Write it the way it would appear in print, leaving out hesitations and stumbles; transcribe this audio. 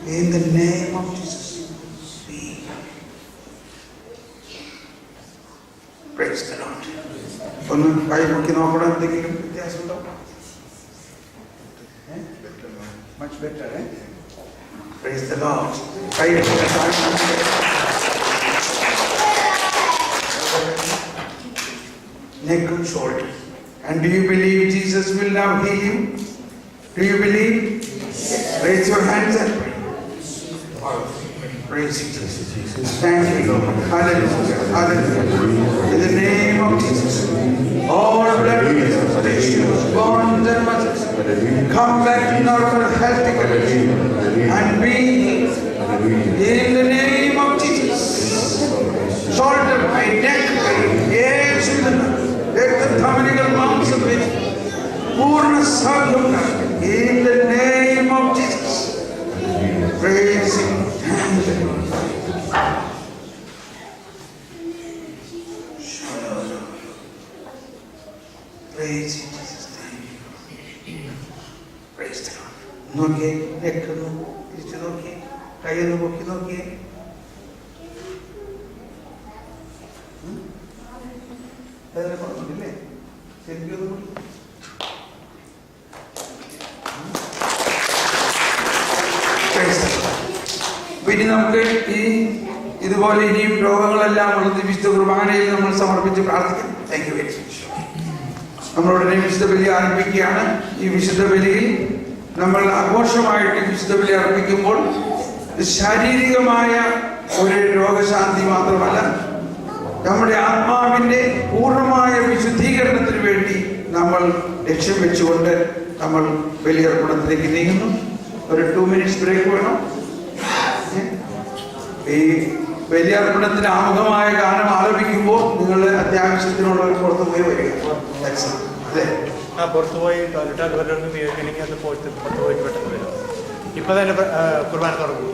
In the name of Jesus. Praise the Lord. ഒന്ന് കൈ നോക്കി നോക്കണം, എന്തെങ്കിലും വ്യത്യാസമുണ്ടോ? Much better, eh? Praise the Lord. കൈ neck and shoulder. And do you believe Jesus will now heal you? Do you believe? Raise your hands and pray. Praise Jesus. Thank you, Lord. Hallelujah. Hallelujah. In the name of Jesus, all blood issues, bonds and muscles, come back to normal healthy condition and be in the name of Jesus. Shoulder pain, neck pain, yes, in the ധമനികൾ മാംസത്തിൽ പൂർണ്ണ സാധ്യം in the name of Jesus. Praise Him. Praise Him, Jesus. Thank you. Praise the Lord. നോക്കിയേ, നെക്കൊന്ന് തിരിച്ചു നോക്കിയേ, കൈയൊന്ന് പൊക്കി നോക്കിയേ. അതിനെ പറഞ്ഞില്ലേ? ശരിക്കും പിന്നെ നമുക്ക് ഇതുപോലെ ഇനിയും രോഗങ്ങളെല്ലാം ഉള്ളത് വിശുദ്ധ കുർബാനയിൽ നമ്മൾ സമർപ്പിച്ച് പ്രാർത്ഥിക്കണം. Thank you very much. നമ്മളുടനെ വിശുദ്ധ ബലി ആരംഭിക്കുകയാണ്. ഈ വിശുദ്ധ ബലിയിൽ നമ്മൾ ആഘോഷമായിട്ട് വിശുദ്ധ ബലി അർപ്പിക്കുമ്പോൾ ശാരീരികമായ ഒരു രോഗശാന്തി മാത്രമല്ല, നമ്മുടെ ആത്മാവിന്റെ പൂർണ്ണമായ വിശുദ്ധീകരണത്തിന് വേണ്ടി നമ്മൾ ലക്ഷ്യം വെച്ചുകൊണ്ട് നമ്മൾ ബലിയർപ്പണത്തിലേക്ക് നീങ്ങുന്നു. ഒരു 2 minutes ബ്രേക്ക് വേണം. ഈ ബലിയർപ്പണത്തിന് ആമുഖമായ ഗാനം ആലപിക്കുമ്പോൾ നിങ്ങൾ അത്യാവശ്യത്തിനുള്ളവർ പുറത്തു പോയി വരിക. അല്ലേ? പുറത്തു പോയി ടോയ്ലറ്റ് വല്ലതും ഉപയോഗിക്കണമെങ്കിൽ അത് പുറത്തു പോയിട്ട് പെട്ടെന്ന് വരും. ഇപ്പൊ തന്നെ കുർബാന തുടങ്ങും.